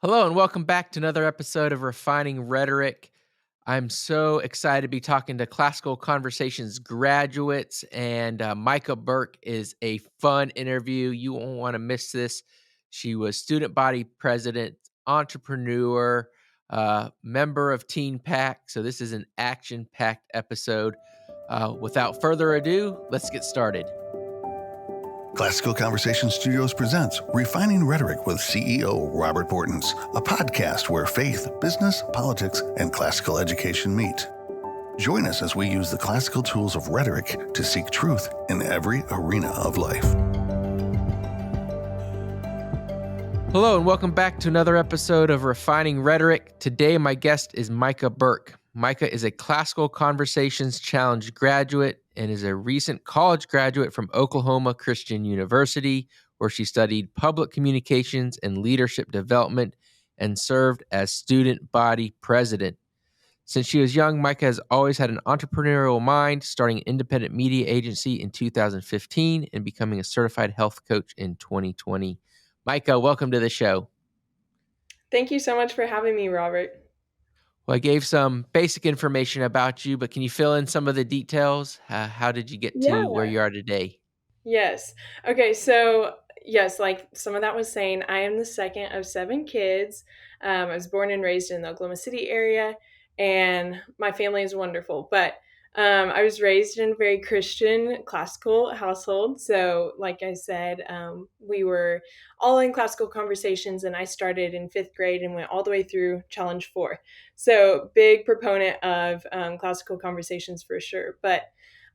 Hello, and welcome back to another episode of Refining Rhetoric. I'm so excited to be talking to Classical Conversations graduates, and Micah Burke is a fun interview. You won't want to miss this. She was student body president, entrepreneur, member of Teen Pack. So this is an action-packed episode. Without further ado, let's get started. Classical Conversation Studios presents Refining Rhetoric with CEO Robert Bortons, a podcast where faith, business, politics, and classical education meet. Join us as we use the classical tools of rhetoric to seek truth in every arena of life. Hello, and welcome back to another episode of Refining Rhetoric. Today, my guest is Micah Burke. Micah is a Classical Conversations Challenge graduate and is a recent college graduate from Oklahoma Christian University, where she studied public communications and leadership development and served as student body president. Since she was young, Micah has always had an entrepreneurial mind, starting an independent media agency in 2015 and becoming a certified health coach in 2020. Micah, welcome to the show. Thank you so much for having me, Robert. Well, I gave some basic information about you, but can you fill in some of the details? How did you get to where you are today? Yes. Okay, so yes, like some of that was saying, I am the second of 7 kids. I was born and raised in the Oklahoma City area, and my family is wonderful. But I was raised in a very Christian classical household. So, like I said, we were all in classical conversations, and I started in 5th grade and went all the way through Challenge 4. So, big proponent of classical conversations for sure. But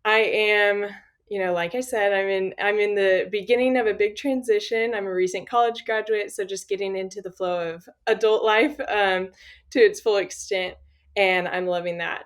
I am, like I said, I'm in the beginning of a big transition. I'm a recent college graduate, so just getting into the flow of adult life to its full extent, and I'm loving that.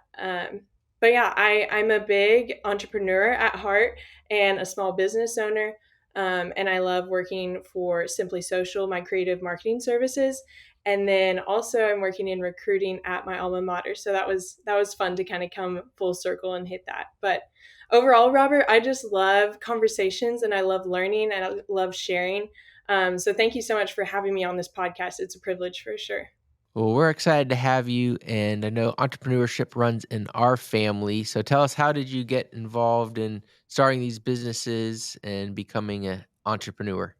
But yeah, I'm a big entrepreneur at heart and a small business owner. And I love working for Simply Social, my creative marketing services. And then also I'm working in recruiting at my alma mater. So that was fun to kind of come full circle and hit that. But overall, Robert, I just love conversations and I love learning and I love sharing. So thank you so much for having me on this podcast. It's a privilege for sure. Well, we're excited to have you, and I know entrepreneurship runs in our family. So tell us, how did you get involved in starting these businesses and becoming an entrepreneur?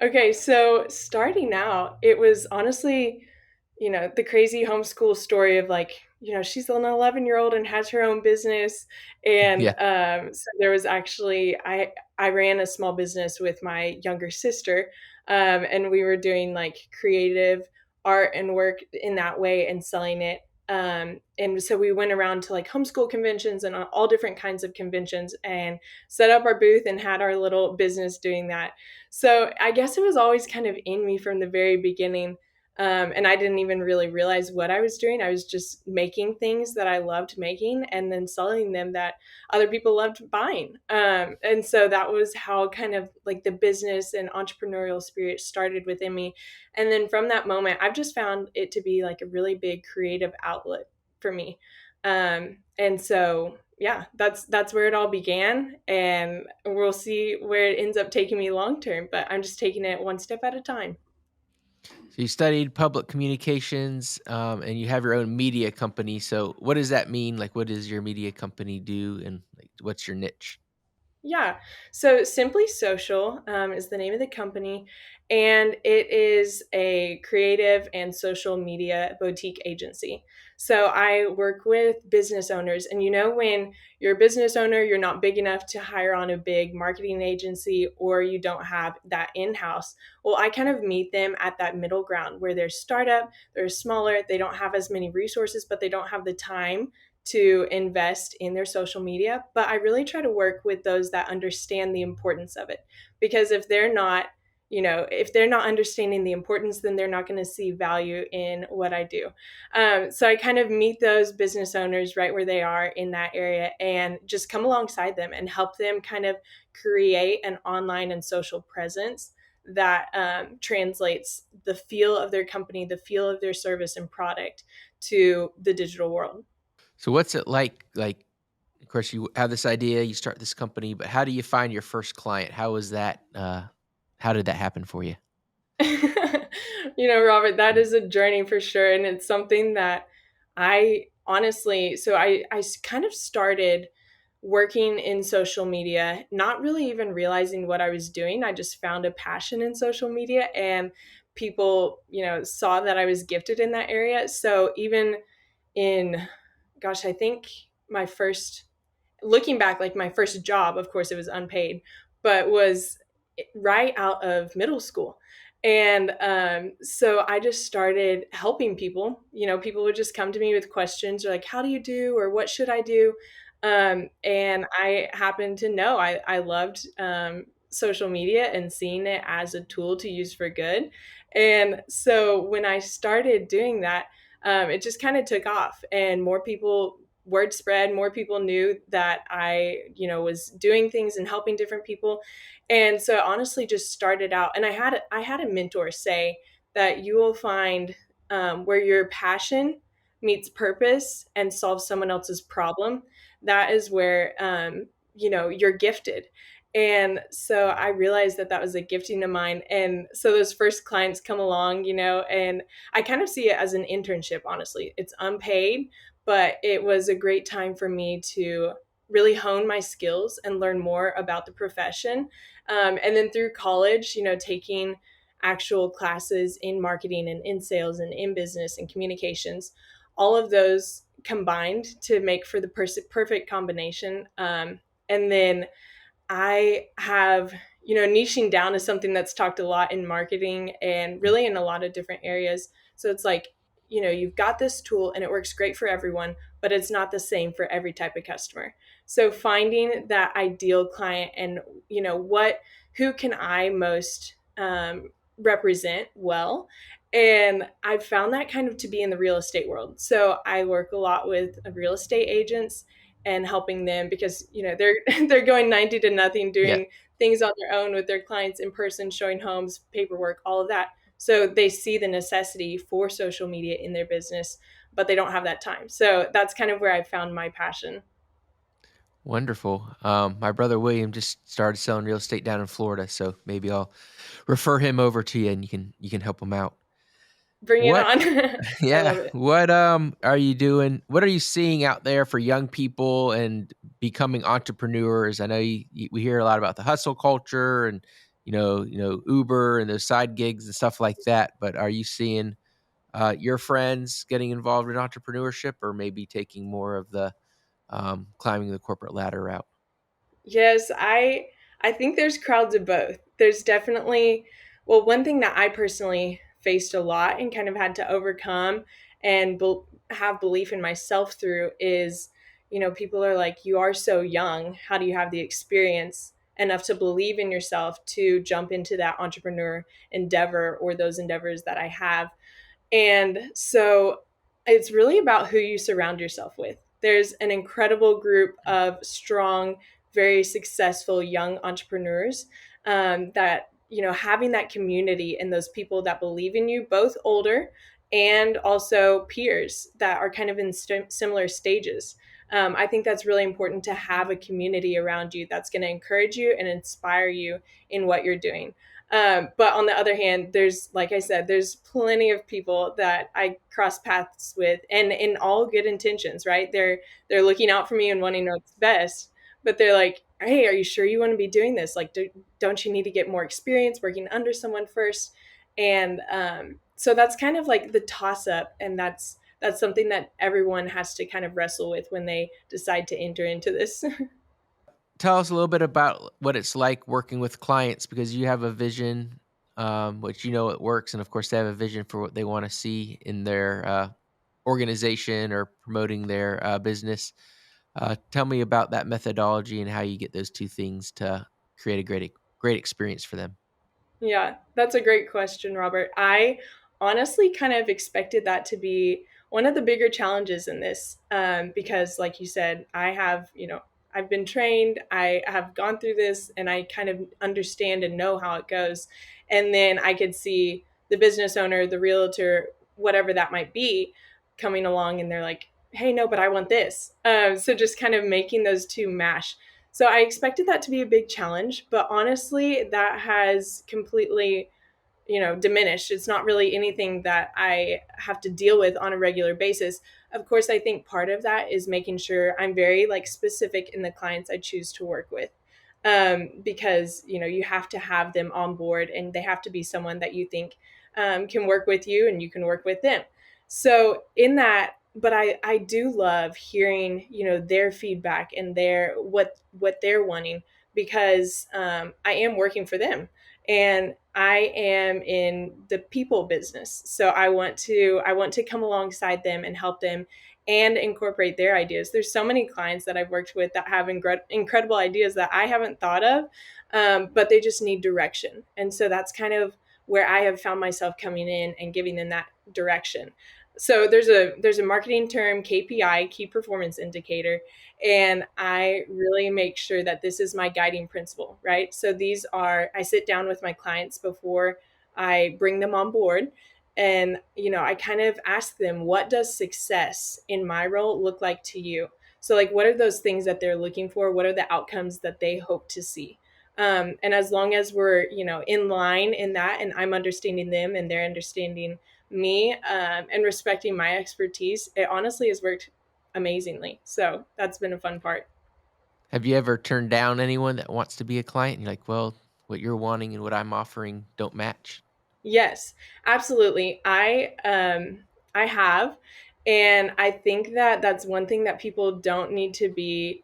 Okay, so starting out, it was honestly, the crazy homeschool story of like, she's an 11-year-old and has her own business. And Yeah. so there was actually, I ran a small business with my younger sister, and we were doing like creative art and work in that way and selling it. And so we went around to like homeschool conventions and all different kinds of conventions and set up our booth and had our little business doing that. So I guess it was always kind of in me from the very beginning. And I didn't even really realize what I was doing. I was just making things that I loved making and then selling them that other people loved buying. And so that was how kind of like the business and entrepreneurial spirit started within me. And then from that moment, I've just found it to be like a really big creative outlet for me. And so yeah, that's where it all began, and we'll see where it ends up taking me long term, but I'm just taking it one step at a time. So you studied public communications, and you have your own media company. So what does that mean? Like, what does your media company do, and like, what's your niche? Yeah. So Simply Social is the name of the company, and it is a creative and social media boutique agency. So I work with business owners, and when you're a business owner, you're not big enough to hire on a big marketing agency or you don't have that in-house. Well, I kind of meet them at that middle ground where they're startup, they're smaller, they don't have as many resources, but they don't have the time to invest in their social media. But I really try to work with those that understand the importance of it. Because if they're not, if they're not understanding the importance, then they're not going to see value in what I do. So I kind of meet those business owners right where they are in that area and just come alongside them and help them kind of create an online and social presence that translates the feel of their company, the feel of their service and product to the digital world. So what's it like? Like, of course, you have this idea, you start this company, but how do you find your first client? How was that? How did that happen for you? Robert, that is a journey for sure. And it's something that I honestly, I kind of started working in social media, not really even realizing what I was doing. I just found a passion in social media, and people, saw that I was gifted in that area. So even in, gosh, I think my first, looking back, like my first job, of course it was unpaid, but was right out of middle school. And so I just started helping people. People would just come to me with questions, or like, how do you do, or what should I do? And I happened to know I loved social media and seeing it as a tool to use for good. And so when I started doing that, it just kind of took off, and more people, word spread, more people knew that I, was doing things and helping different people. And so it honestly just started out, and I had a mentor say that you will find where your passion meets purpose and solves someone else's problem. That is where you're gifted. And so I realized that that was a gifting of mine. And so those first clients come along, and I kind of see it as an internship, honestly. It's unpaid, but it was a great time for me to really hone my skills and learn more about the profession. And then through college, taking actual classes in marketing and in sales and in business and communications, all of those combined to make for the perfect combination. And then I have, niching down is something that's talked a lot in marketing and really in a lot of different areas. So it's like, you've got this tool and it works great for everyone, but it's not the same for every type of customer. So finding that ideal client and, who can I most represent well. And I've found that kind of to be in the real estate world. So I work a lot with real estate agents and helping them because they're they're going 90 to nothing, Yeah. doing things on their own with their clients in person, showing homes, paperwork, all of that. So they see the necessity for social media in their business, but they don't have that time. So that's kind of where I found my passion. Wonderful. My brother William just started selling real estate down in Florida, so maybe I'll refer him over to you, and you can help him out. Bring it What on. I Yeah. love it. What are you doing? What are you seeing out there for young people and becoming entrepreneurs? I know we hear a lot about the hustle culture and Uber and those side gigs and stuff like that. But are you seeing your friends getting involved in entrepreneurship, or maybe taking more of the climbing the corporate ladder route? Yes, I think there's crowds of both. There's definitely, well, one thing that I personally faced a lot and kind of had to overcome and have belief in myself through is, people are like, you are so young. How do you have the experience enough to believe in yourself to jump into that entrepreneur endeavor or those endeavors that I have? And so it's really about who you surround yourself with. There's an incredible group of strong, very successful young entrepreneurs that, having that community and those people that believe in you, both older and also peers that are kind of in similar stages. I think that's really important to have a community around you that's going to encourage you and inspire you in what you're doing. But on the other hand, there's, like I said, there's plenty of people that I cross paths with, and in all good intentions, right? They're looking out for me and wanting to know what's best, but they're like, "Hey, are you sure you want to be doing this? Like, don't you need to get more experience working under someone first?" And so that's kind of like the toss up, and that's something that everyone has to kind of wrestle with when they decide to enter into this. Tell us a little bit about what it's like working with clients, because you have a vision, which it works, and of course they have a vision for what they want to see in their organization or promoting their business. Tell me about that methodology and how you get those two things to create a great experience for them. Yeah, that's a great question, Robert. I honestly kind of expected that to be one of the bigger challenges in this because, like you said, I've been trained, I have gone through this, and I kind of understand and know how it goes. And then I could see the business owner, the realtor, whatever that might be, coming along and they're like, hey, no, but I want this. So just kind of making those two mash. So I expected that to be a big challenge, but honestly, that has completely diminished. It's not really anything that I have to deal with on a regular basis. Of course, I think part of that is making sure I'm very like specific in the clients I choose to work with. Because you have to have them on board, and they have to be someone that you think can work with you, and you can work with them. So in that, but I do love hearing their feedback and what they're wanting, because I am working for them, and I am in the people business. So I want to come alongside them and help them and incorporate their ideas. There's so many clients that I've worked with that have incredible ideas that I haven't thought of, but they just need direction. And so that's kind of where I have found myself coming in and giving them that direction. So there's a marketing term, KPI, key performance indicator, and I really make sure that this is my guiding principle, right? So I sit down with my clients before I bring them on board, and I kind of ask them, what does success in my role look like to you? So like, what are those things that they're looking for? What are the outcomes that they hope to see? And as long as we're in line in that, and I'm understanding them and they're understanding me, and respecting my expertise, it honestly has worked amazingly. So that's been a fun part. Have you ever turned down anyone that wants to be a client? And you're like, well, what you're wanting and what I'm offering don't match. Yes, absolutely. I have, and I think that that's one thing that people don't need to be,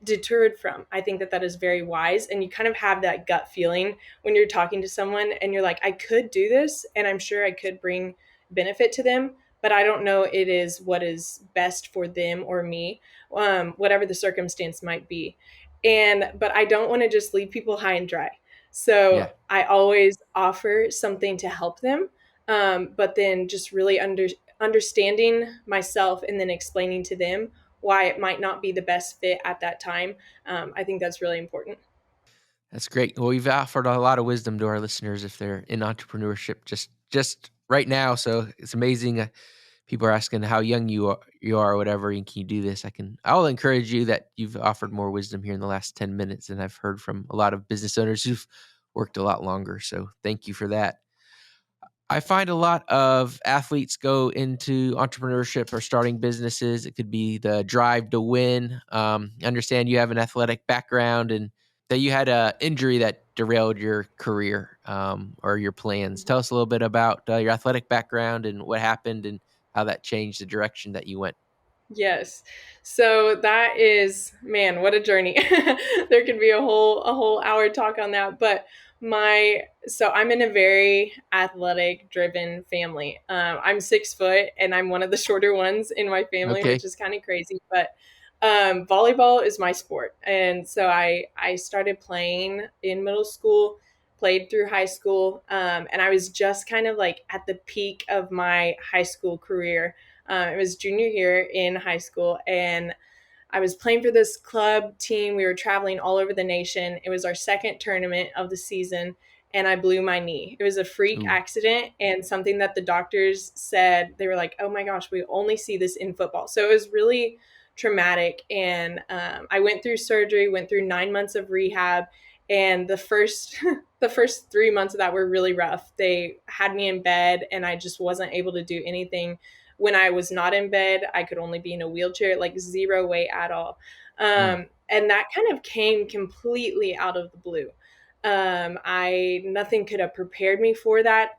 deterred from. I think that that is very wise, and you kind of have that gut feeling when you're talking to someone and you're like, I could do this, and I'm sure I could bring benefit to them, but I don't know it is what is best for them or me, whatever the circumstance might be. But I don't want to just leave people high and dry. So Yeah, I always offer something to help them, but then just really understanding myself and then explaining to them why it might not be the best fit at that time. I think that's really important. that's great. Well, we've offered a lot of wisdom to our listeners if they're in entrepreneurship just right now. So it's amazing. People are asking how young you are or whatever, and can you do this? I'll encourage you that you've offered more wisdom here in the last 10 minutes than I've heard from a lot of business owners who've worked a lot longer. So thank you for that. I find a lot of athletes go into entrepreneurship or starting businesses. It could be the drive to win. I understand you have an athletic background and that you had a injury that derailed your career, or your plans. Tell us a little bit about your athletic background and what happened and how that changed the direction that you went. Yes. So that is, man, what a journey. There could be a whole hour talk on that, but I'm in a very athletic driven family. I'm 6 foot and I'm one of the shorter ones in my family, which Okay. is kind of crazy, but volleyball is my sport. And so I started playing in middle school, played through high school, and I was just kind of like at the peak of my high school career. It was junior year in high school, and I was playing for this club team. We were traveling all over the nation. It was our second tournament of the season, and I blew my knee. It was a freak Ooh. accident and something that the doctors said, they were like, oh my gosh, we only see this in football. So it was really traumatic. And I went through surgery, went through 9 months of rehab. And the first the first 3 months of that were really rough. They had me in bed, and I just wasn't able to do anything. When I was not in bed, I could only be in a wheelchair, like zero weight at all. Mm. And that kind of came completely out of the blue. I Nothing could have prepared me for that,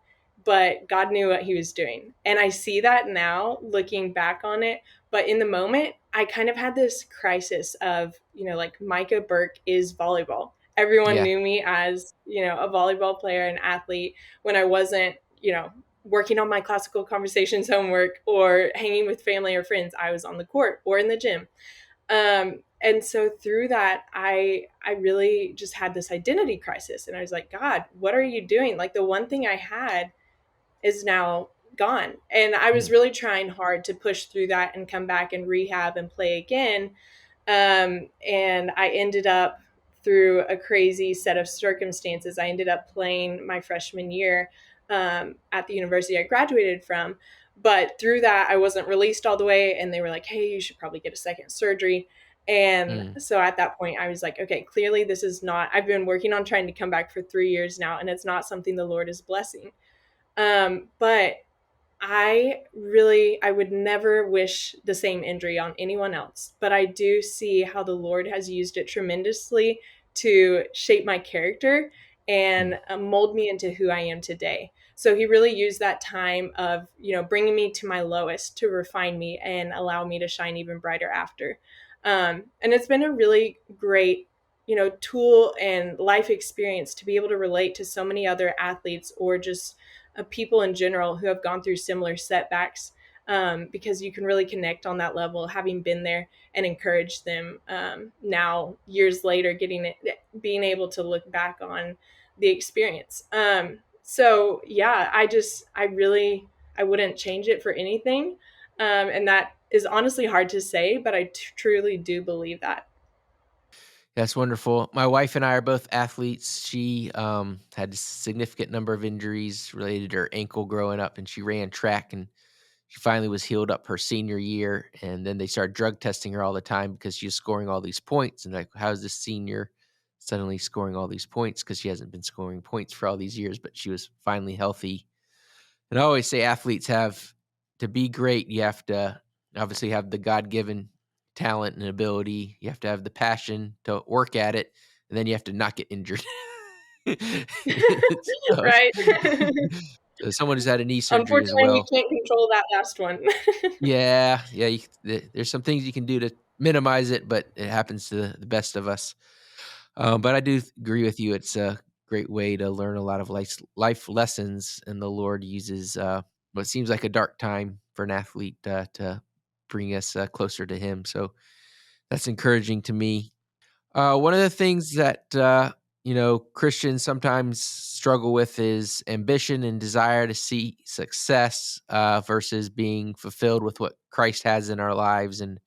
but God knew what He was doing, and I see that now, looking back on it. But in the moment, I kind of had this crisis of, like, Micah Burke is volleyball. Everyone Yeah. knew me as, a volleyball player and athlete when I wasn't, working on my classical conversations homework or hanging with family or friends. I was on the court or in the gym. And so through that, I really just had this identity crisis, and I was like, God, what are you doing? Like, the one thing I had is now gone. And I was Mm. really trying hard to push through that and come back and rehab and play again. And I ended up, through a crazy set of circumstances, I ended up playing my freshman year, at the university I graduated from. But through that, I wasn't released all the way, and they were like, hey, you should probably get a second surgery. And Mm. so at that point, I was like, okay, clearly this is not, I've been working on trying to come back for 3 years now, and it's not something the Lord is blessing. But I would never wish the same injury on anyone else, but I do see how the Lord has used it tremendously to shape my character and Mm. mold me into who I am today. So he really used that time of, bringing me to my lowest to refine me and allow me to shine even brighter after. And it's been a really great, tool and life experience to be able to relate to so many other athletes or just people in general who have gone through similar setbacks, because you can really connect on that level, having been there, and encourage them, now years later, being able to look back on the experience. So yeah, I wouldn't change it for anything, and that is honestly hard to say, but I truly do believe that. That's wonderful. My wife and I are both athletes. She had a significant number of injuries related to her ankle growing up, and she ran track, and she finally was healed up her senior year. And then they started drug testing her all the time because she was scoring all these points. And like, how's this senior suddenly scoring all these points? Because she hasn't been scoring points for all these years, but she was finally healthy. And I always say athletes have to be great, you have to obviously have the God given talent and ability. You have to have the passion to work at it, and then you have to not get injured. so, Right. so someone who's had a knee surgery as Unfortunately, we well. can't control that last one. Yeah, yeah. There's some things you can do to minimize it, but it happens to the best of us. But I do agree with you. It's a great way to learn a lot of life lessons, and the Lord uses what seems like a dark time for an athlete to bring us closer to Him. So that's encouraging to me. One of the things that Christians sometimes struggle with is ambition and desire to see success versus being fulfilled with what Christ has in our lives, and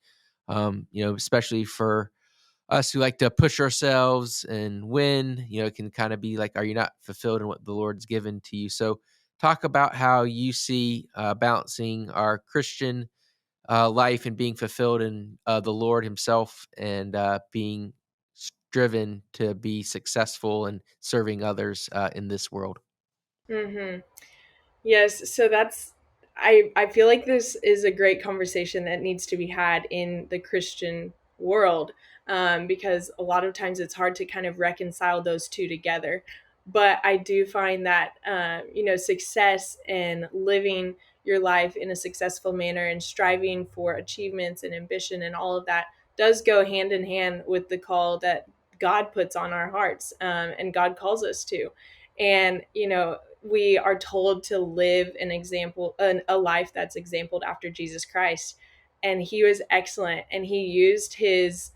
especially for us who like to push ourselves and win, it can kind of be like, are you not fulfilled in what the Lord's given to you? So, talk about how you see balancing our Christian life and being fulfilled in the Lord Himself, and being driven to be successful and serving others in this world. Hmm. Yes, so I feel like this is a great conversation that needs to be had in the Christian world, because a lot of times it's hard to kind of reconcile those two together. But I do find that, success and living your life in a successful manner and striving for achievements and ambition and all of that does go hand in hand with the call that God puts on our hearts, and God calls us to. And we are told to live a life that's exampled after Jesus Christ. And he was excellent, and he used his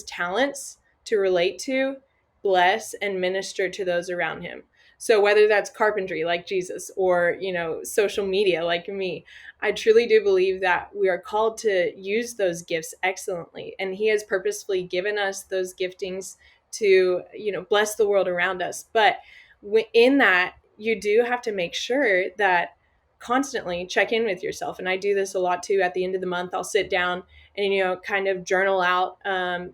talents to relate to, bless, and minister to those around him. So whether that's carpentry like Jesus, or social media like me, I truly do believe that we are called to use those gifts excellently, and he has purposefully given us those giftings to bless the world around us. But in that, you do have to make sure that constantly check in with yourself. And I do this a lot too. At the end of the month, I'll sit down and kind of journal out,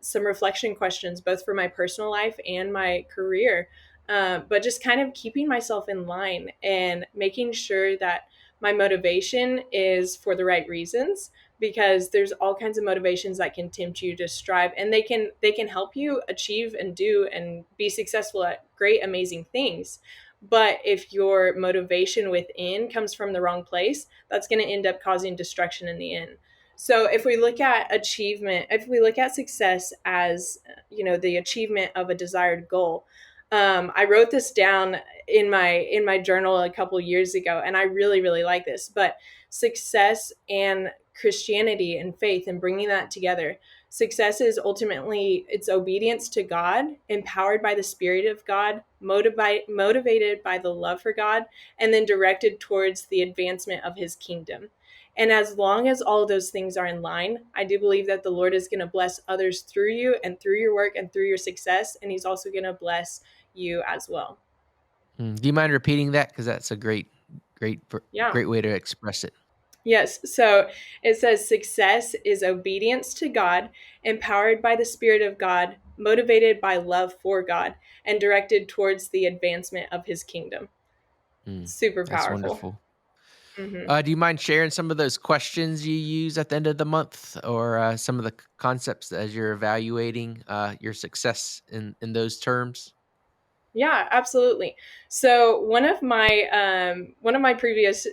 some reflection questions, both for my personal life and my career. But just kind of keeping myself in line and making sure that my motivation is for the right reasons, because there's all kinds of motivations that can tempt you to strive, and they can help you achieve and do and be successful at great amazing things. But if your motivation within comes from the wrong place, that's going to end up causing destruction in the end. So if we look at achievement, if we look at success as the achievement of a desired goal, I wrote this down in my journal a couple years ago, and I really really like this. But success and Christianity and faith, and bringing that together. Success is ultimately it's obedience to God, empowered by the Spirit of God, motivated by the love for God, and then directed towards the advancement of His kingdom. And as long as all of those things are in line, I do believe that the Lord is going to bless others through you and through your work and through your success. And He's also going to bless you as well. Do you mind repeating that? Because that's a great, Yeah. great way to express it. Yes. So it says success is obedience to God, empowered by the Spirit of God, motivated by love for God, and directed towards the advancement of his kingdom. Super That's powerful. wonderful. Hmm. Do you mind sharing some of those questions you use at the end of the month, or some of the concepts as you're evaluating your success in those terms? Yeah, absolutely. So one of my previous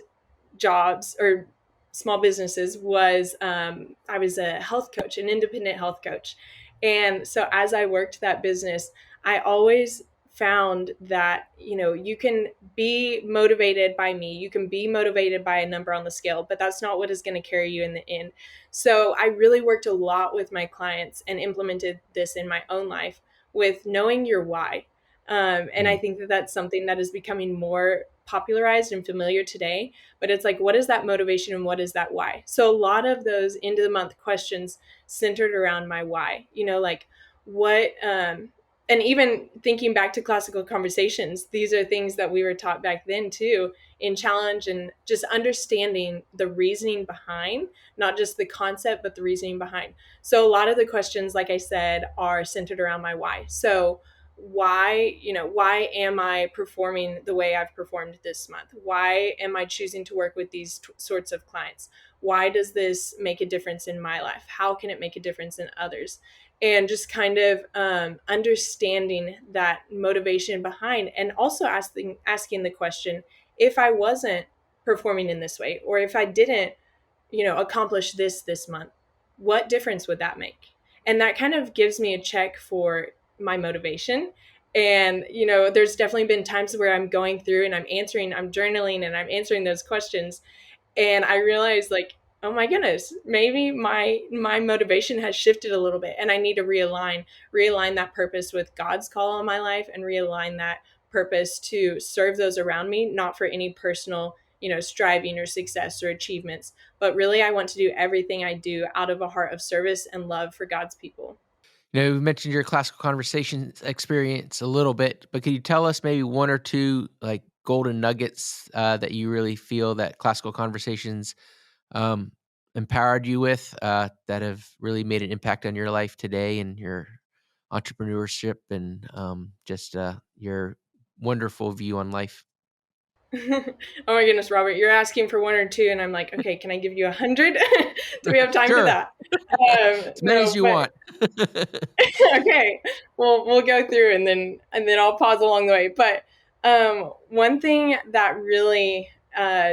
jobs or small businesses was I was a health coach, an independent health coach. And so as I worked that business, I always found that, you can be motivated by me, you can be motivated by a number on the scale, but that's not what is going to carry you in the end. So I really worked a lot with my clients and implemented this in my own life with knowing your why. And I Mm, think that that's something that is becoming more popularized and familiar today. But it's like, what is that motivation and what is that why? So a lot of those end of the month questions centered around my why, like what, and even thinking back to classical conversations, these are things that we were taught back then too in challenge, and just understanding the reasoning behind, not just the concept, but the reasoning behind. So a lot of the questions, like I said, are centered around my why. So why am I performing the way I've performed this month? Why am I choosing to work with these sorts of clients? Why does this make a difference in my life? How can it make a difference in others? And just kind of understanding that motivation behind, and also asking the question, if I wasn't performing in this way, or if I didn't, accomplish this month, what difference would that make? And that kind of gives me a check for my motivation. And there's definitely been times where I'm going through and I'm journaling and I'm answering those questions, and I realized, like, oh my goodness, maybe my motivation has shifted a little bit, and I need to realign that purpose with God's call on my life, and realign that purpose to serve those around me, not for any personal, striving or success or achievements, but really I want to do everything I do out of a heart of service and love for God's people. You mentioned your classical conversations experience a little bit, but could you tell us maybe one or two like golden nuggets that you really feel that classical conversations um, empowered you with that have really made an impact on your life today and your entrepreneurship and just your wonderful view on life? Oh my goodness, Robert, you're asking for one or two, and I'm like, okay, can I give you 100? Do we have time for Sure, that? as many as No, you but want. okay, well, we'll go through, and then I'll pause along the way. But one thing that really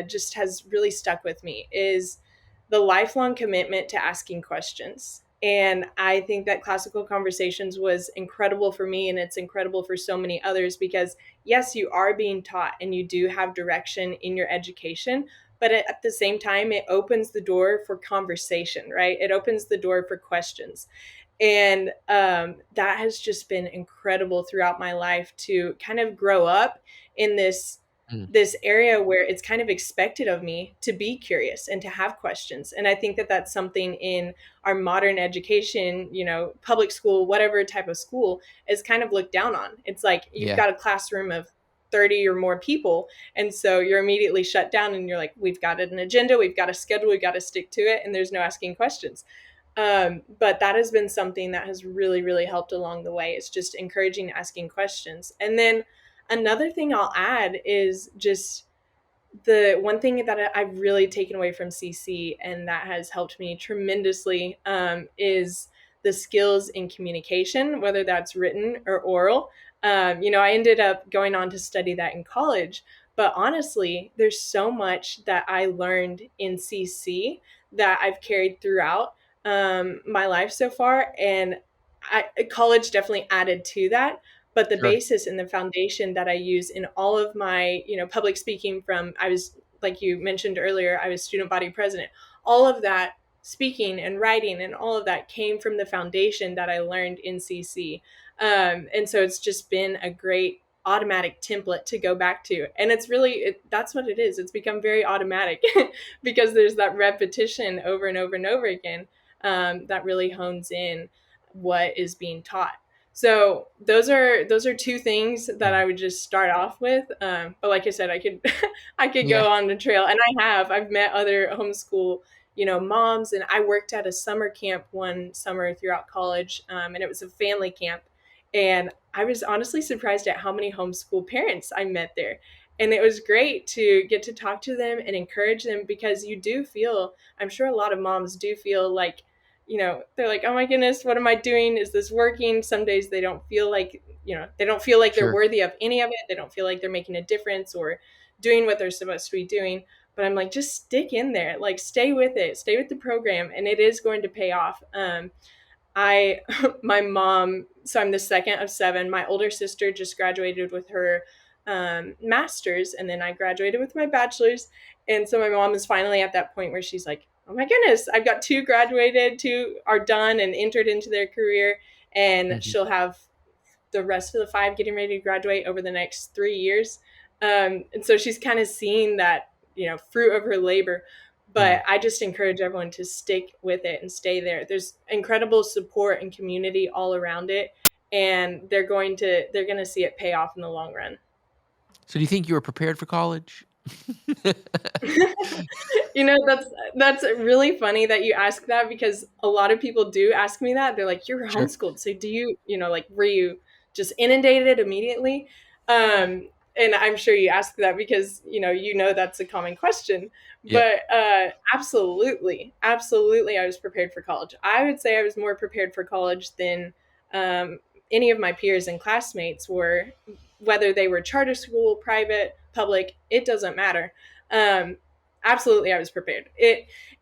just has really stuck with me is the lifelong commitment to asking questions. And I think that classical conversations was incredible for me, and it's incredible for so many others, because yes, you are being taught and you do have direction in your education, but at the same time, it opens the door for conversation, right? It opens the door for questions. And that has just been incredible throughout my life, to kind of grow up in Mm, this area where it's kind of expected of me to be curious and to have questions. And I think that that's something in our modern education, public school, whatever type of school, is kind of looked down on. It's like you've yeah. got a classroom of 30 or more people, and so you're immediately shut down, and you're like, we've got an agenda, we've got a schedule, we've got to stick to it, and there's no asking questions. But that has been something that has really, really helped along the way. It's just encouraging asking questions. And then another thing I'll add is just the one thing that I've really taken away from CC, and that has helped me tremendously, is the skills in communication, whether that's written or oral. I ended up going on to study that in college, but honestly, there's so much that I learned in CC that I've carried throughout my life so far, and college definitely added to that. But the Sure. basis and the foundation that I use in all of my, public speaking, from I was, like you mentioned earlier, I was student body president. All of that speaking and writing and all of that came from the foundation that I learned in CC. And so it's just been a great automatic template to go back to. And it's really, that's what it is. It's become very automatic because there's that repetition over and over and over again, that really hones in what is being taught. So those are two things that I would just start off with. But like I said, I could I could Yeah. go on the trail, and I've met other homeschool moms, and I worked at a summer camp one summer throughout college, and it was a family camp, and I was honestly surprised at how many homeschool parents I met there. And it was great to get to talk to them and encourage them, because you do feel, I'm sure a lot of moms do feel like, they're like, oh my goodness, what am I doing? Is this working? Some days they don't feel like, they don't feel like they're Sure. worthy of any of it. They don't feel like they're making a difference or doing what they're supposed to be doing. But I'm like, just stick in there, like stay with it, stay with the program, and it is going to pay off. I, my mom, so I'm the second of seven. My older sister just graduated with her master's, and then I graduated with my bachelor's. And so my mom is finally at that point where she's like, oh my goodness, I've got two graduated, two are done and entered into their career. And Hmm. she'll have the rest of the five getting ready to graduate over the next 3 years. And so she's kind of seeing that, fruit of her labor. Mm. But I just encourage everyone to stick with it and stay there. There's incredible support and community all around it, and they're going to see it pay off in the long run. So do you think you were prepared for college? That's really funny that you ask that, because a lot of people do ask me that. They're like, "You're Sure. homeschooled, so do you, like, were you just inundated immediately?" And I'm sure you ask that because that's a common question. Yep. But absolutely, absolutely, I was prepared for college. I would say I was more prepared for college than any of my peers and classmates were, whether they were charter school, private, public, it doesn't matter. Um, Absolutely, I was prepared.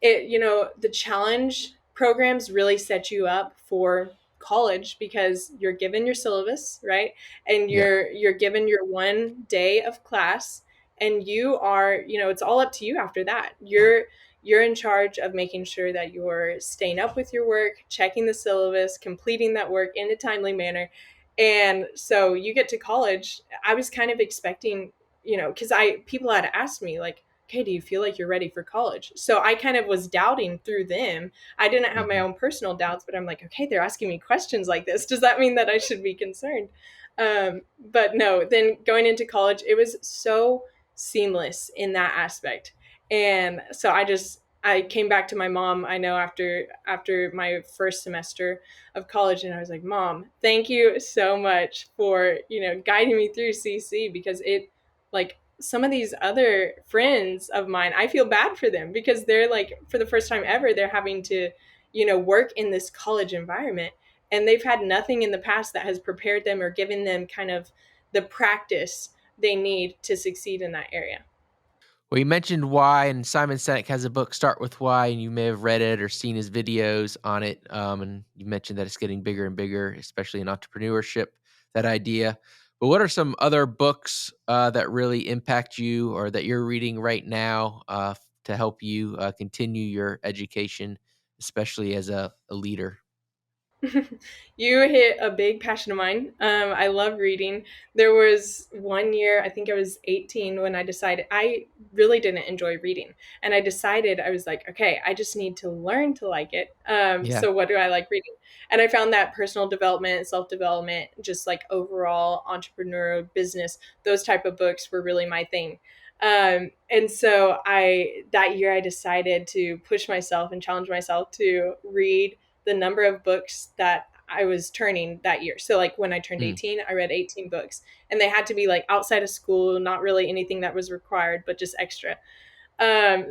The challenge programs really set you up for college, because you're given your syllabus, right? And Yeah. you're given your one day of class, and you are, it's all up to you after that. You're in charge of making sure that you're staying up with your work, checking the syllabus, completing that work in a timely manner. And so you get to college, I was kind of expecting, because I people had asked me like, okay, do you feel like you're ready for college? So I kind of was doubting through them. I didn't have my Hmm. own personal doubts, but I'm like, okay, they're asking me questions like this. Does that mean that I should be concerned? But no, then going into college, it was so seamless in that aspect. And so I came back to my mom, I know, after my first semester of college, and I was like, Mom, thank you so much for, guiding me through CC, because it, like, some of these other friends of mine, I feel bad for them, because they're like, for the first time ever, they're having to, work in this college environment, and they've had nothing in the past that has prepared them or given them kind of the practice they need to succeed in that area. Well, you mentioned why, and Simon Sinek has a book, Start With Why, and you may have read it or seen his videos on it. And you mentioned that it's getting bigger and bigger, especially in entrepreneurship, that idea. But what are some other books that really impact you or that you're reading right now to help you continue your education, especially as a leader? You hit a big passion of mine. I love reading. There was one year, I think I was 18, when I decided I really didn't enjoy reading. And I decided, I was like, okay, I just need to learn to like it. Yeah. So what do I like reading? And I found that personal development, self-development, just like overall entrepreneurial business, those type of books were really my thing. And so that year I decided to push myself and challenge myself to read the number of books that I was turning that year. So like when I turned Mm. 18, I read 18 books, and they had to be like outside of school, not really anything that was required, but just extra.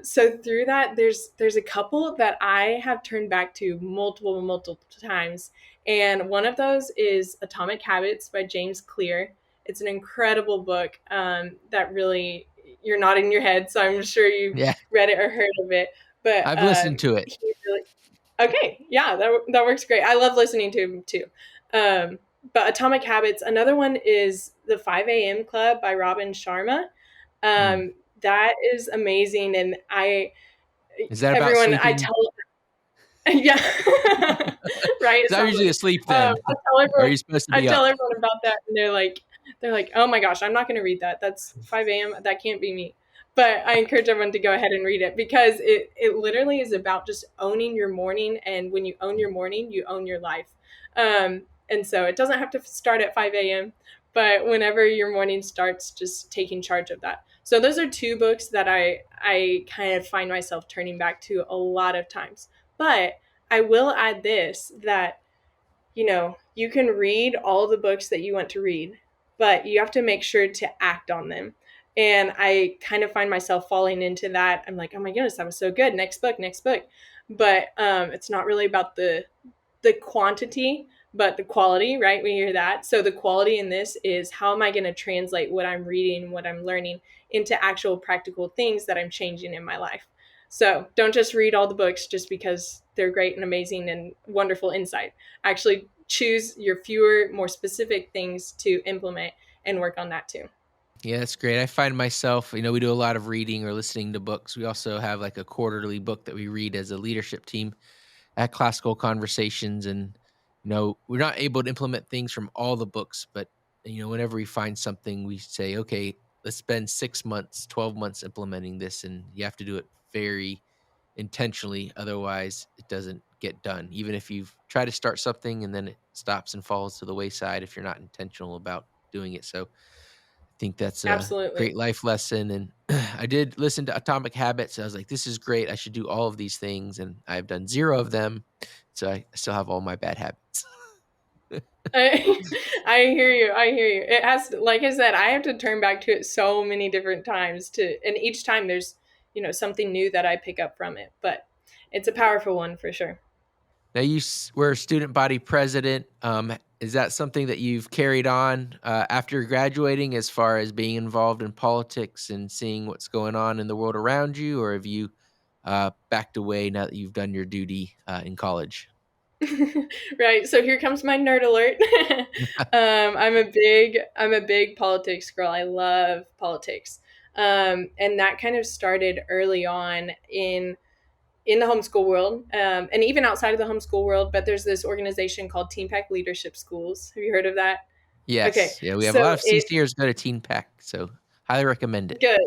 So through that, there's a couple that I have turned back to multiple times. And one of those is Atomic Habits by James Clear. It's an incredible book that really, you're nodding your head, so I'm sure you've Yeah. read it or heard of it. But I've listened to it. he really, okay, yeah, that works great. I love listening to him too. But Atomic Habits, another one is the 5 a.m. Club by Robin Sharma. Mm. That is amazing, and Is that about everyone, I sleeping? tell, yeah, right. It Because I'm sounds usually like asleep then. Or are you supposed to I be tell up? everyone about that, and they're like, oh my gosh, I'm not going to read that. That's 5 a.m. That can't be me. But I encourage everyone to go ahead and read it, because it literally is about just owning your morning, and when you own your morning, you own your life. And so it doesn't have to start at 5 a.m., but whenever your morning starts, just taking charge of that. So those are two books that I kind of find myself turning back to a lot of times. But I will add this, that you can read all the books that you want to read, but you have to make sure to act on them. And I kind of find myself falling into that. I'm like, oh my goodness, that was so good. Next book, next book. But it's not really about the quantity, but the quality, right? We hear that. So the quality in this is, how am I going to translate what I'm reading, what I'm learning into actual practical things that I'm changing in my life? So don't just read all the books just because they're great and amazing and wonderful insight. Actually choose your fewer, more specific things to implement and work on that too. Yeah, that's great. I find myself, we do a lot of reading or listening to books. We also have like a quarterly book that we read as a leadership team at Classical Conversations. And, we're not able to implement things from all the books, but, whenever we find something, we say, okay, let's spend 6 months, 12 months implementing this. And you have to do it very intentionally. Otherwise, it doesn't get done. Even if you've tried to start something and then it stops and falls to the wayside if you're not intentional about doing it. So I think that's a Absolutely. great life lesson. And I did listen to Atomic Habits. I was like, this is great. I should do all of these things. And I've done 0 of them. So I still have all my bad habits. I, I hear you. I hear you. It has to, like I said, I have to turn back to it so many different times and each time there's, something new that I pick up from it, but it's a powerful one for sure. Now you were student body president. Is that something that you've carried on after graduating, as far as being involved in politics and seeing what's going on in the world around you, or have you backed away now that you've done your duty in college? Right. So here comes my nerd alert. I'm a big politics girl. I love politics. And that kind of started early on in the homeschool world, and even outside of the homeschool world. But there's this organization called Team Pack Leadership Schools. Have you heard of that? Okay, Yes. Yeah, we have a so lot of it CCers go to Teen Pack, so highly recommend it. good.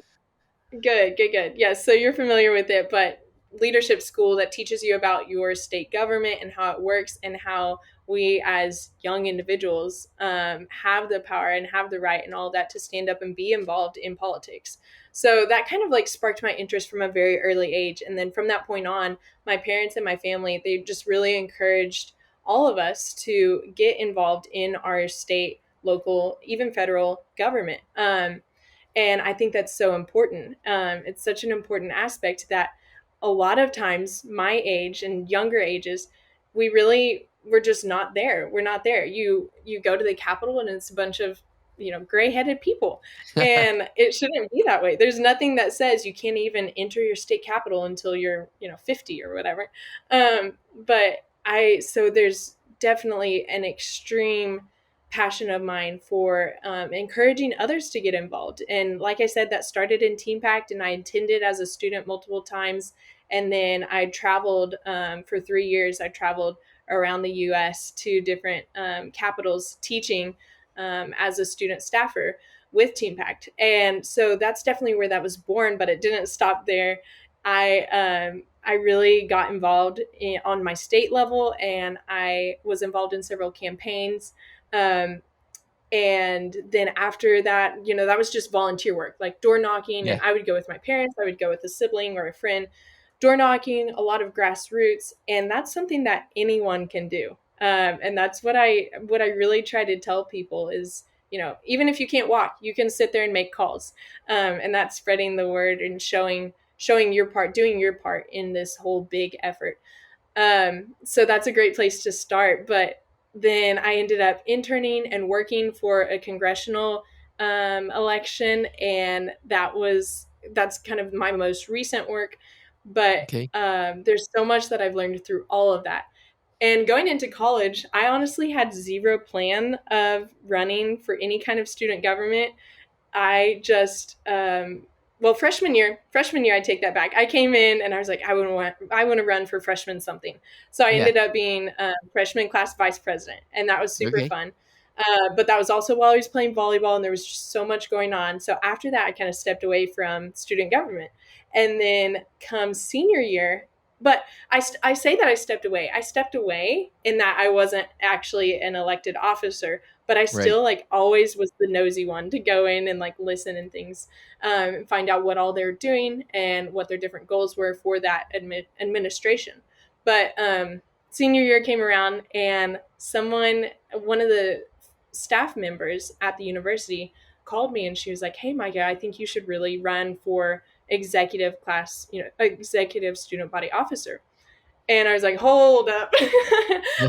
Good, good, good. Yes, so you're familiar with it, but leadership school that teaches you about your state government and how it works, and how we as young individuals have the power and have the right and all that to stand up and be involved in politics. So that kind of like sparked my interest from a very early age. And then from that point on, my parents and my family, they just really encouraged all of us to get involved in our state, local, even federal government. And I think that's so important. It's such an important aspect that a lot of times, my age and younger ages, we're just not there. We're not there. You go to the Capitol and it's a bunch of gray-headed people, and it shouldn't be that way. There's nothing that says you can't even enter your state capital until you're 50 or whatever. But I so there's definitely an extreme passion of mine for encouraging others to get involved. And like I said, that started in Team Pact, and I attended as a student multiple times. And then I traveled for 3 years. I traveled around the U.S. to different capitals teaching as a student staffer with Team Pact. And so that's definitely where that was born, but it didn't stop there. I really got involved on my state level, and I was involved in several campaigns. Um, and then after that, that was just volunteer work, like door knocking. Yeah. And I would go with my parents, I would go with a sibling or a friend, door knocking, a lot of grassroots. And that's something that anyone can do. And that's what I really try to tell people is, even if you can't walk, you can sit there and make calls. And that's spreading the word and showing your part, doing your part in this whole big effort. So that's a great place to start. But then I ended up interning and working for a congressional election, and that's kind of my most recent work. But Okay. there's so much that I've learned through all of that. And going into college, I honestly had zero plan of running for any kind of student government. I just well, freshman year, I take that back. I came in and I was like, I want to run for freshman something. So I Yeah. ended up being freshman class vice president, and that was super Okay. fun. But that was also while I was playing volleyball, and there was just so much going on. So after that, I kind of stepped away from student government, and then come senior year, but I say that I stepped away. I stepped away in that I wasn't actually an elected officer, but I Right. still like always was the nosy one to go in and like listen and things, find out what all they're doing and what their different goals were for that administration. But senior year came around, and one of the staff members at the university called me, and she was like, "Hey, Micah, I think you should really run for executive student body officer." And I was like, hold up.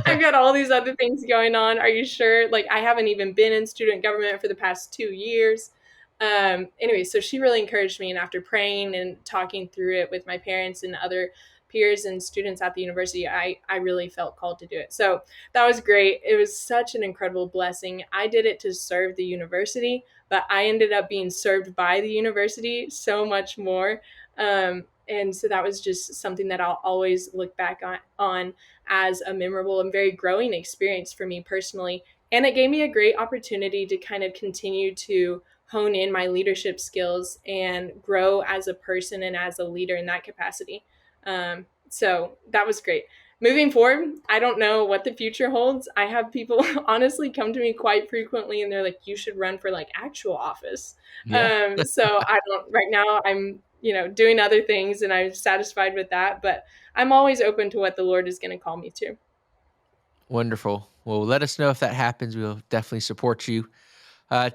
I've got all these other things going on. Are you sure? Like, I haven't even been in student government for the past 2 years. Anyway, so she really encouraged me. And after praying and talking through it with my parents and other peers and students at the university, I really felt called to do it. So that was great. It was such an incredible blessing. I did it to serve the university, but I ended up being served by the university so much more. And so that was just something that I'll always look back on as a memorable and very growing experience for me personally. And it gave me a great opportunity to kind of continue to hone in my leadership skills and grow as a person and as a leader in that capacity. So that was great. Moving forward, I don't know what the future holds. I have people honestly come to me quite frequently, and they're like, "You should run for like actual office." Yeah. So I don't right now. I'm doing other things, and I'm satisfied with that. But I'm always open to what the Lord is going to call me to. Wonderful. Well, let us know if that happens. We'll definitely support you. Uh,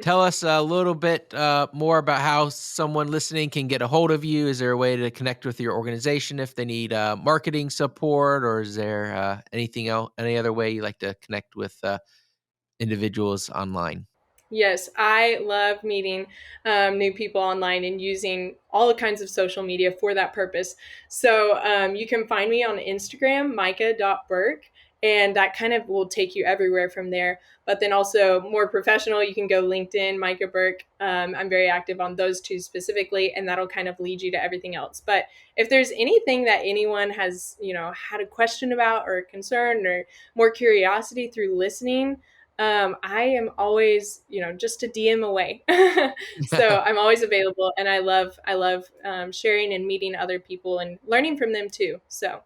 Tell us a little bit more about how someone listening can get a hold of you. Is there a way to connect with your organization if they need marketing support, or is there anything else, any other way you like to connect with individuals online? Yes, I love meeting new people online and using all kinds of social media for that purpose. So you can find me on Instagram, micah.burke, and that kind of will take you everywhere from there. But then also more professional, you can go LinkedIn, Micah Burke. I'm very active on those two specifically, and that'll kind of lead you to everything else. But if there's anything that anyone has, had a question about or a concern or more curiosity through listening, I am always, just a DM away. So I'm always available, and I love sharing and meeting other people and learning from them too. So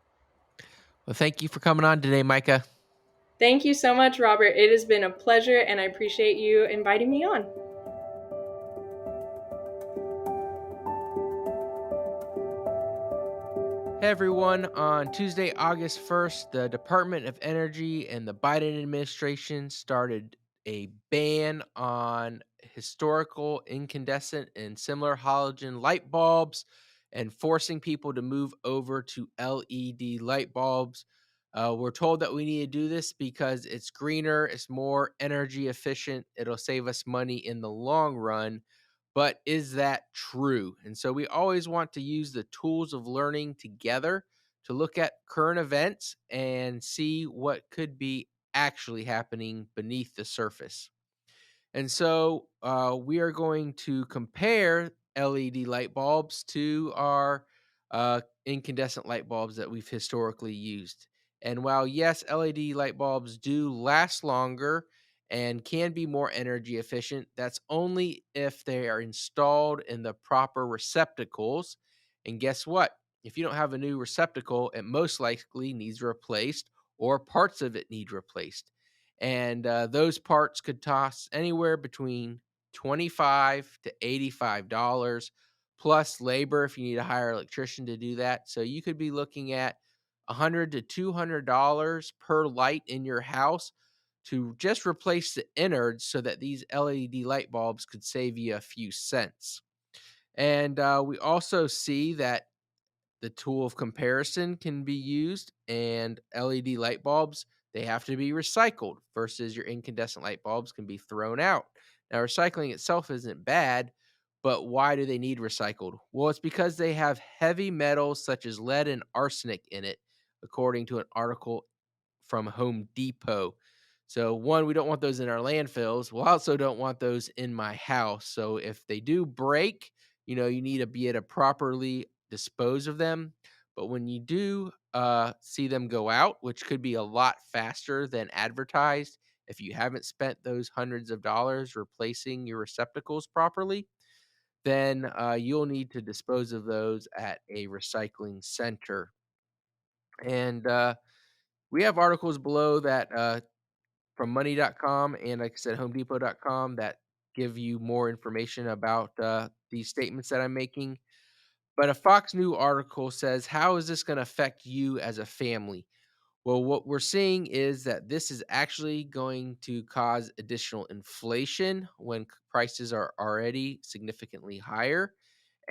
Well, thank you for coming on today, Micah. thank you so much, Robert. It has been a pleasure, and I appreciate you inviting me on. Hey everyone, on Tuesday, August 1st, the Department of Energy and the Biden administration started a ban on historical incandescent and similar halogen light bulbs and forcing people to move over to LED light bulbs. We're told that we need to do this because it's greener, it's more energy efficient, it'll save us money in the long run. But is that true? And so we always want to use the tools of learning together to look at current events and see what could be actually happening beneath the surface. And so we are going to compare LED light bulbs to our incandescent light bulbs that we've historically used. And while, yes, LED light bulbs do last longer and can be more energy efficient, that's only if they are installed in the proper receptacles. And guess what? If you don't have a new receptacle, it most likely needs replaced or parts of it need replaced, and those parts could cost anywhere between $25 to $85 plus labor if you need to hire an electrician to do that. So you could be looking at $100 to $200 per light in your house to just replace the innards so that these LED light bulbs could save you a few cents. And we also see that the tool of comparison can be used, and LED light bulbs, they have to be recycled versus your incandescent light bulbs can be thrown out. Now, recycling itself isn't bad, but why do they need recycled? Well, it's because they have heavy metals such as lead and arsenic in it, according to an article from Home Depot. So, one, we don't want those in our landfills. We also don't want those in my house. So, if they do break, you need to be able to properly dispose of them. But when you do see them go out, which could be a lot faster than advertised, if you haven't spent those hundreds of dollars replacing your receptacles properly, then you'll need to dispose of those at a recycling center. And we have articles below that from money.com and, like I said, homedepot.com that give you more information about these statements that I'm making. But a Fox News article says, how is this going to affect you as a family? Well, what we're seeing is that this is actually going to cause additional inflation when prices are already significantly higher.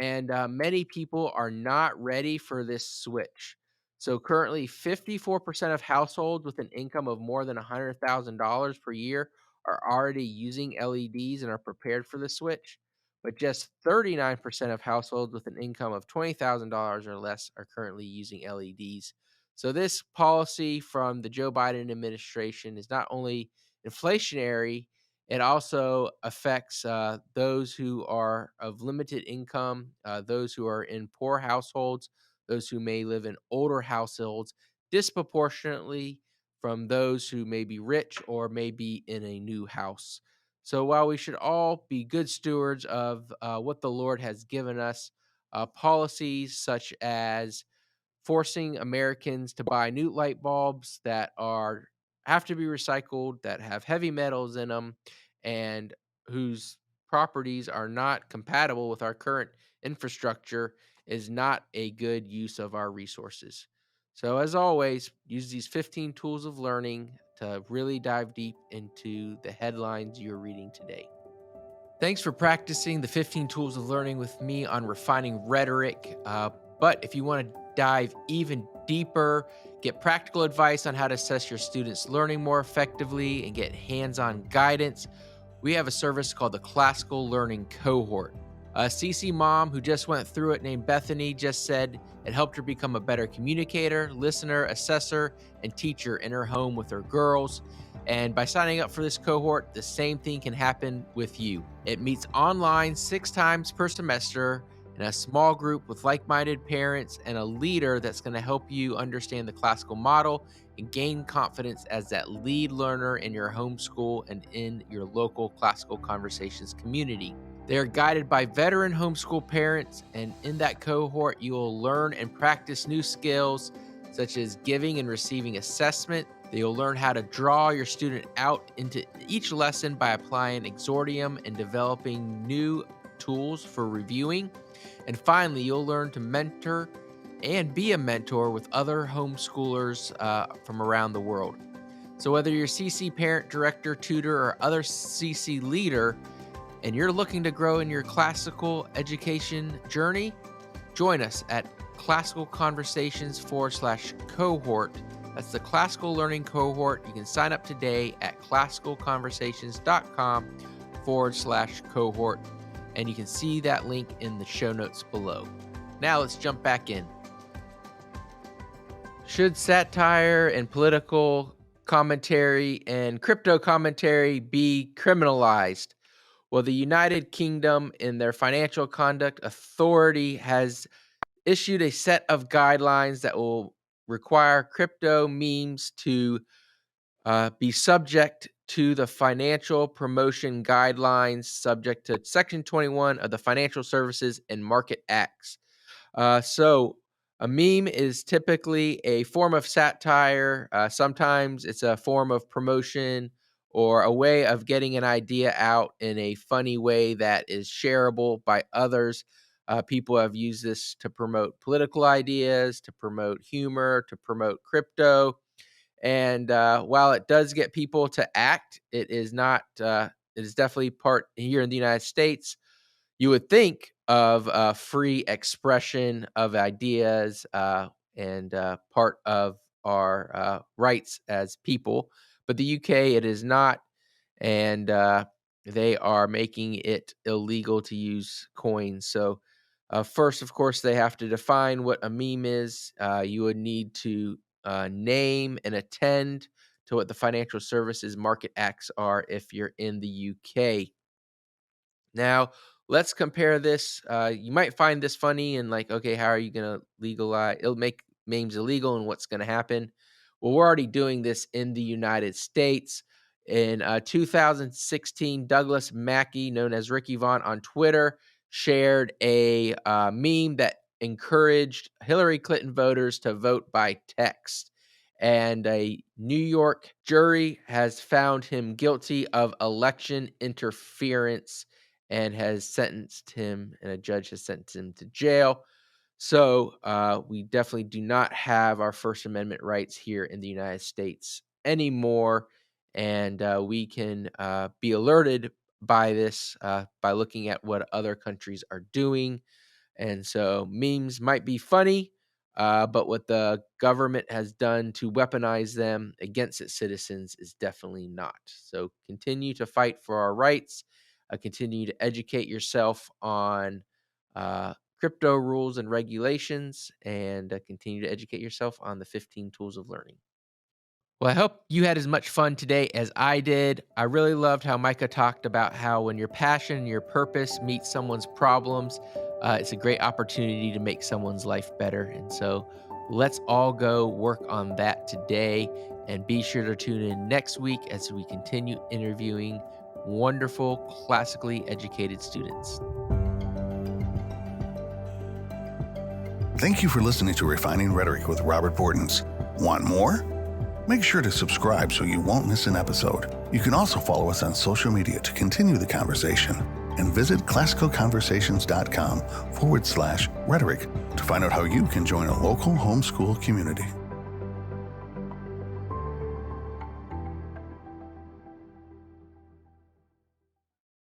And many people are not ready for this switch. So currently, 54% of households with an income of more than $100,000 per year are already using LEDs and are prepared for the switch. But just 39% of households with an income of $20,000 or less are currently using LEDs. So this policy from the Joe Biden administration is not only inflationary, it also affects those who are of limited income, those who are in poor households, those who may live in older households, disproportionately from those who may be rich or may be in a new house. So while we should all be good stewards of what the Lord has given us, policies such as forcing Americans to buy new light bulbs that are have to be recycled, that have heavy metals in them, and whose properties are not compatible with our current infrastructure is not a good use of our resources. So, as always, use these 15 tools of learning to really dive deep into the headlines you're reading today. Thanks for practicing the 15 tools of learning with me on refining rhetoric. But if you want to dive even deeper, get practical advice on how to assess your students' learning more effectively, and get hands on guidance, we have a service called the Classical Learning Cohort. A CC mom who just went through it named Bethany just said it helped her become a better communicator, listener, assessor, and teacher in her home with her girls. And by signing up for this cohort, the same thing can happen with you. It meets online 6 times per semester in a small group with like-minded parents and a leader that's going to help you understand the classical model and gain confidence as that lead learner in your homeschool and in your local classical conversations community. They are guided by veteran homeschool parents, and in that cohort, you will learn and practice new skills such as giving and receiving assessment. You'll learn how to draw your student out into each lesson by applying exordium and developing new tools for reviewing. And finally, you'll learn to mentor and be a mentor with other homeschoolers from around the world. So whether you're CC parent, director, tutor, or other CC leader, and you're looking to grow in your classical education journey, join us at Classical Conversations /cohort. That's the Classical Learning Cohort. You can sign up today at classicalconversations.com /cohort. And you can see that link in the show notes below. Now let's jump back in. Should satire and political commentary and crypto commentary be criminalized? Well, the United Kingdom, in their Financial Conduct Authority, has issued a set of guidelines that will require crypto memes to be subject to the financial promotion guidelines, subject to Section 21 of the Financial Services and Market Acts. So a meme is typically a form of satire. Sometimes it's a form of promotion or a way of getting an idea out in a funny way that is shareable by others. People have used this to promote political ideas, to promote humor, to promote crypto. And while it does get people to act, it is not. It is definitely part here in the United States. You would think of free expression of ideas and part of our rights as people, but the UK it is not, and they are making it illegal to use coins. So first, of course, they have to define what a meme is. You would need to name and attend to what the Financial Services Market Acts are if you're in the UK. Now, let's compare this. You might find this funny and like, okay, how are you going to legalize? It'll make memes illegal, and what's going to happen? Well, we're already doing this in the United States. In 2016, Douglas Mackey, known as Ricky Vaughn on Twitter, shared a meme that encouraged Hillary Clinton voters to vote by text. And a New York jury has found him guilty of election interference and has sentenced him, and a judge has sentenced him to jail. So we definitely do not have our First Amendment rights here in the United States anymore. And we can be alerted by this by looking at what other countries are doing. And so memes might be funny, but what the government has done to weaponize them against its citizens is definitely not. So continue to fight for our rights. Continue to educate yourself on crypto rules and regulations, and continue to educate yourself on the 15 tools of learning. Well, I hope you had as much fun today as I did. I really loved how Micah talked about how when your passion and your purpose meet someone's problems, it's a great opportunity to make someone's life better. And so let's all go work on that today, and be sure to tune in next week as we continue interviewing wonderful, classically educated students. Thank you for listening to Refining Rhetoric with Robert Bortons. Want more? Make sure to subscribe so you won't miss an episode. You can also follow us on social media to continue the conversation, and visit classicalconversations.com/rhetoric to find out how you can join a local homeschool community.